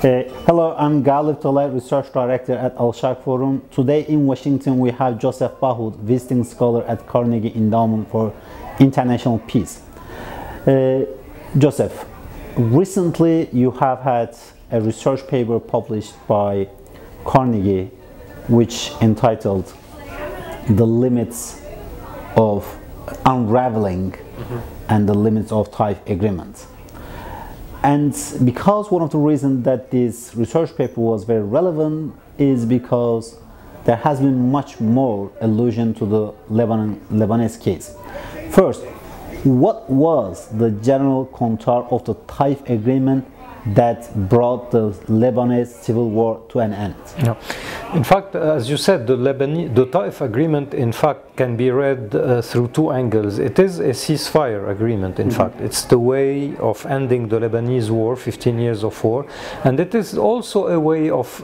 Hello, I'm Galip Tolay, Research Director at Al-Sharq Forum. Today in Washington we have Joseph Bahout, visiting scholar at Carnegie Endowment for International Peace. Joseph, recently you have had a research paper published by Carnegie which entitled The Limits of Unraveling and the Limits of Taif Agreement. And because one of the reasons that this research paper was very relevant is because there has been much more allusion to the Lebanese case. First, what was the general contour of the Taif agreement that brought the Lebanese civil war to an end? Yeah. In fact, as you said, the Taif agreement in fact can be read through two angles. It is a ceasefire agreement, in fact. It's the way of ending the Lebanese war, 15 years of war, and it is also a way of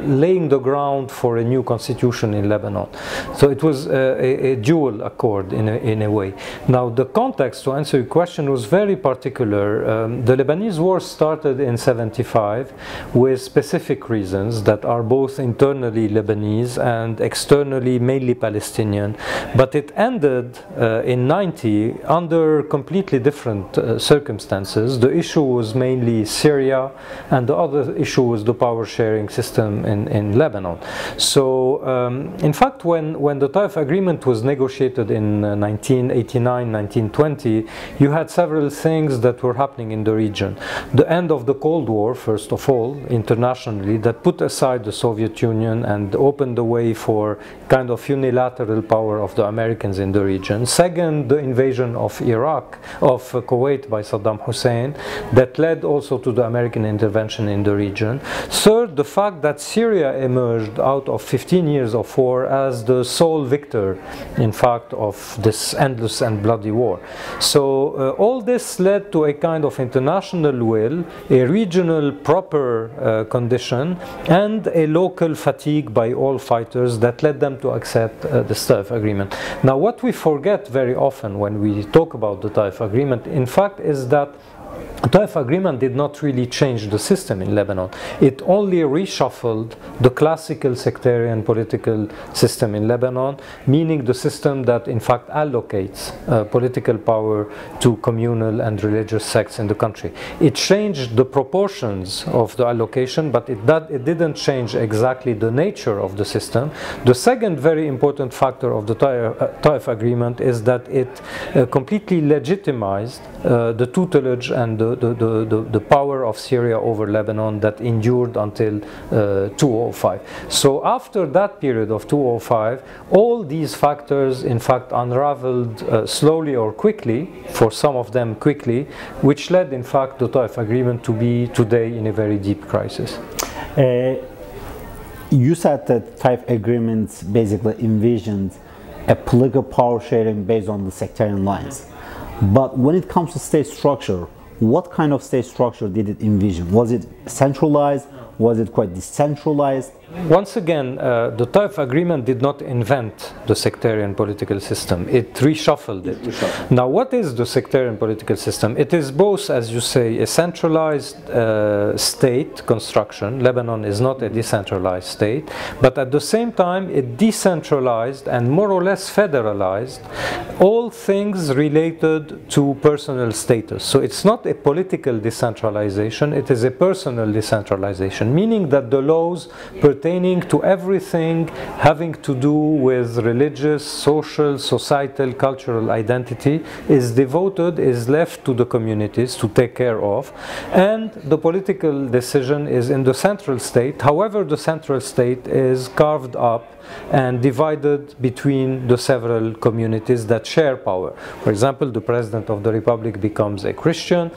laying the ground for a new constitution in Lebanon. So it was a dual accord in a way. Now the context, to answer your question, was very particular. The Lebanese war started in 75 with specific reasons that are both internally Lebanese and externally mainly Palestinian, but it ended in 90 under completely different circumstances. The issue was mainly Syria, and the other issue was the power sharing system in Lebanon. So in fact, when the Taif agreement was negotiated in 1989, 1920, you had several things that were happening in the region. The end of the Cold War, first of all, internationally, that put aside the Soviet Union and opened the way for kind of unilateral power of the Americans in the region. Second, the invasion of Kuwait by Saddam Hussein, that led also to the American intervention in the region. Third, the fact that Syria emerged out of 15 years of war as the sole victor, in fact, of this endless and bloody war. So all this led to a kind of international will, a regional proper condition, and a local fatigue by all fighters that led them to accept the Taif agreement. Now what we forget very often when we talk about the Taif agreement, in fact, is that the Taif agreement did not really change the system in Lebanon. It only reshuffled the classical sectarian political system in Lebanon, meaning the system that in fact allocates political power to communal and religious sects in the country. It changed the proportions of the allocation, but it didn't change exactly the nature of the system. The second very important factor of the Taif agreement is that it completely legitimized the tutelage and the power of Syria over Lebanon that endured until 2005. So after that period of 2005, all these factors in fact unraveled slowly or quickly, for some of them quickly, which led in fact the Taif agreement to be today in a very deep crisis. You said that Taif agreements basically envisioned a political power sharing based on the sectarian lines. But when it comes to state structure, what kind of state structure did it envision? Was it centralized? Was it quite decentralized? Once again, the Taif agreement did not invent the sectarian political system. It reshuffled it. Now, what is the sectarian political system? It is both, as you say, a centralized state construction. Lebanon is not a decentralized state, but at the same time, it decentralized and more or less federalized all things related to personal status. So it's not a political decentralization, it is a personal decentralization, meaning that the laws pertaining to everything having to do with religious, social, societal, cultural identity is left to the communities to take care of, and the political decision is in the central state. However, the central state is carved up and divided between the several communities that share power. For example, the President of the Republic becomes a Christian,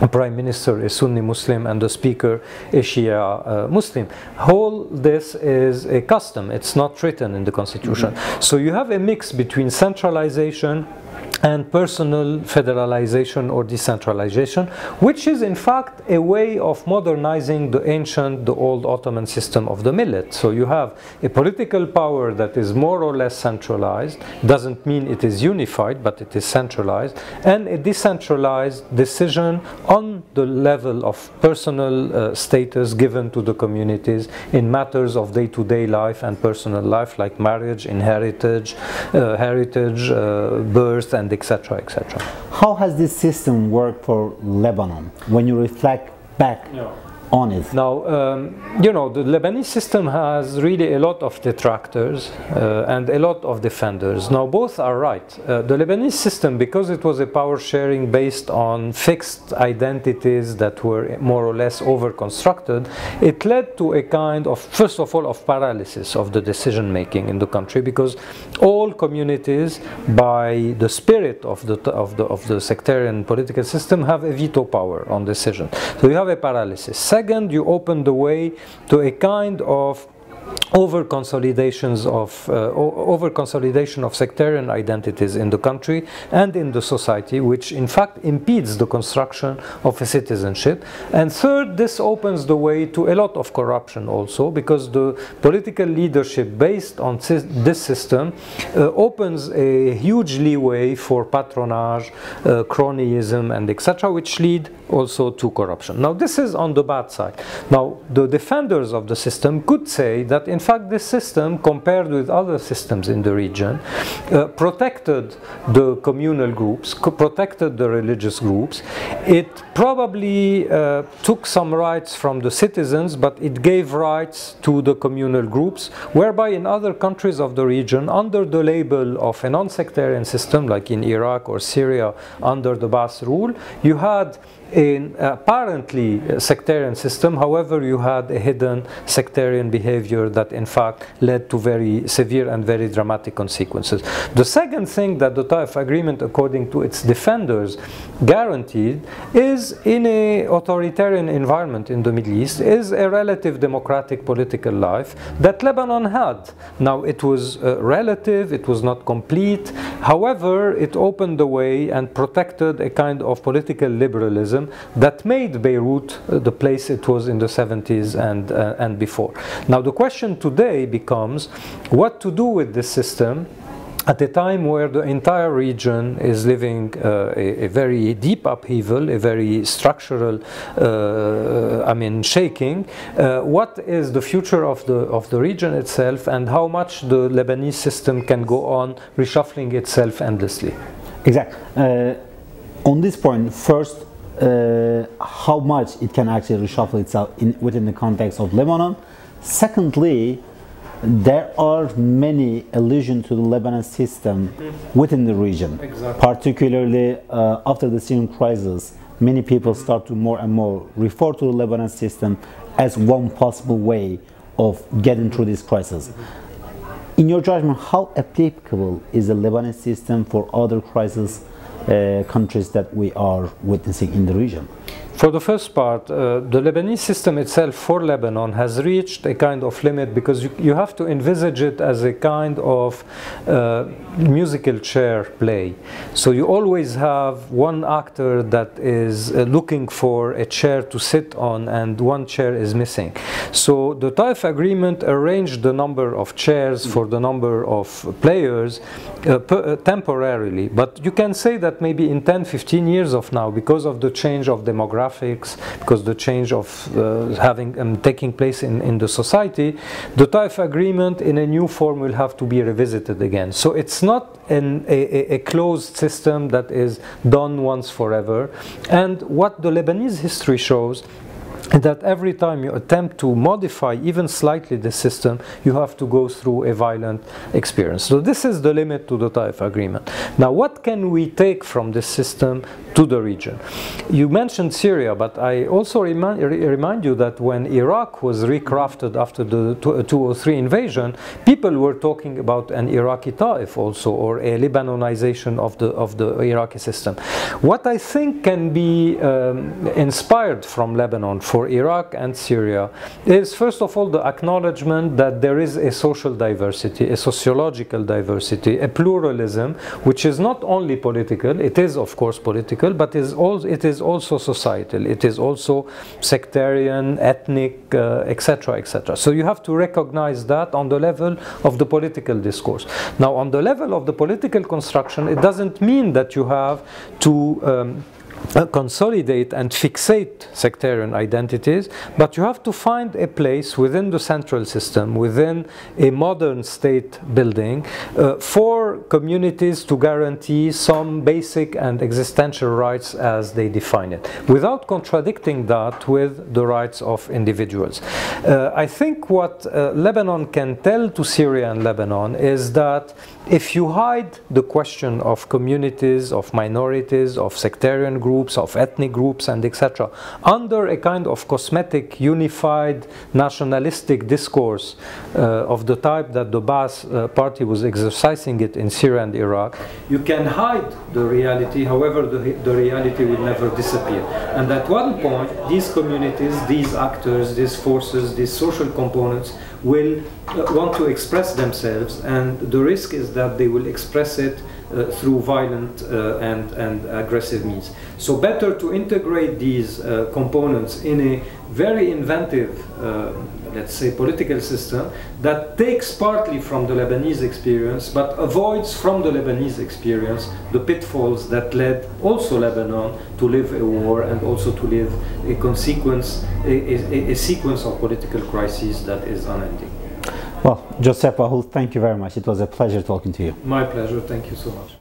the Prime Minister is Sunni Muslim, and the Speaker is Shia Muslim. All this is a custom, it's not written in the Constitution. So you have a mix between centralization and personal federalization or decentralization, which is in fact a way of modernizing the old Ottoman system of the millet. So you have a political power that is more or less centralized, doesn't mean it is unified, but it is centralized, and a decentralized decision on the level of personal status given to the communities in matters of day-to-day life and personal life, like marriage, inheritance, birth, and etc., etc. How has this system worked for Lebanon when you reflect back on it? Now, you know, the Lebanese system has really a lot of detractors and a lot of defenders. Now, both are right. The Lebanese system, because it was a power sharing based on fixed identities that were more or less over-constructed, it led to a kind of, first of all, of paralysis of the decision making in the country, because all communities, by the spirit of the sectarian political system, have a veto power on decision. So you have a paralysis. Second, you open the way to a kind of over-consolidation of sectarian identities in the country and in the society, which in fact impedes the construction of a citizenship. And third, this opens the way to a lot of corruption also, because the political leadership based on this system opens a huge leeway for patronage, cronyism, and etc., which lead also to corruption. Now, this is on the bad side. Now, the defenders of the system could say that in fact this system, compared with other systems in the region, protected the communal groups, protected the religious groups. It probably took some rights from the citizens, but it gave rights to the communal groups, whereby in other countries of the region, under the label of a non-sectarian system, like in Iraq or Syria under the Ba'ath rule, you had an apparently sectarian system. However, you had a hidden sectarian behavior that in fact led to very severe and very dramatic consequences. The second thing that the Taif agreement, according to its defenders, guaranteed is, in an authoritarian environment in the Middle East, is a relative democratic political life that Lebanon had. Now, it was relative, it was not complete. However, it opened the way and protected a kind of political liberalism that made Beirut the place it was in the 70s and before. Now, the question today becomes what to do with this system at a time where the entire region is living a very deep upheaval, a very structural, shaking. What is the future of the region itself, and how much the Lebanese system can go on reshuffling itself endlessly? Exactly. On this point, first, how much it can actually reshuffle itself within the context of Lebanon. Secondly, there are many allusions to the Lebanon system within the region. Exactly. Particularly after the Syrian crisis, many people start to more and more refer to the Lebanon system as one possible way of getting through this crisis. In your judgment, how applicable is the Lebanon system for other crisis countries that we are witnessing in the region? For the first part, the Lebanese system itself for Lebanon has reached a kind of limit, because you have to envisage it as a kind of musical chair play. So you always have one actor that is looking for a chair to sit on, and one chair is missing. So the Taif agreement arranged the number of chairs for the number of players temporarily. But you can say that maybe in 10-15 years of now, because of the change of demographics, because the change of taking place in the society, the Taif agreement in a new form will have to be revisited again. So it's not a closed system that is done once forever. And what the Lebanese history shows that every time you attempt to modify even slightly the system, you have to go through a violent experience. So this is the limit to the Taif agreement. Now, what can we take from this system to the region? You mentioned Syria, but I also remind you that when Iraq was recrafted after the 2003 invasion, people were talking about an Iraqi Taif also, or a Lebanonization of the Iraqi system. What I think can be inspired from Lebanon for for Iraq and Syria is, first of all, the acknowledgement that there is a social diversity, a sociological diversity, a pluralism, which is not only political, it is of course political, but it is also societal, it is also sectarian, ethnic, etc., etc. So you have to recognize that on the level of the political discourse. Now, on the level of the political construction, it doesn't mean that you have to consolidate and fixate sectarian identities, but you have to find a place within the central system, within a modern state building, for communities to guarantee some basic and existential rights as they define it, without contradicting that with the rights of individuals. I think what Lebanon can tell to Syria and Lebanon is that if you hide the question of communities, of minorities, of sectarian groups, of ethnic groups, and etc., under a kind of cosmetic, unified, nationalistic discourse of the type that the Ba'ath party was exercising it in Syria and Iraq, you can hide the reality, however the reality will never disappear. And at one point, these communities, these actors, these forces, these social components will want to express themselves, and the risk is that they will express it through violent and aggressive means. So better to integrate these components in a very inventive, let's say, political system that takes partly from the Lebanese experience, but avoids from the Lebanese experience the pitfalls that led also Lebanon to live a war and also to live a sequence of political crises that is unending. Well, Joseph Bahout, thank you very much. It was a pleasure talking to you. My pleasure. Thank you so much.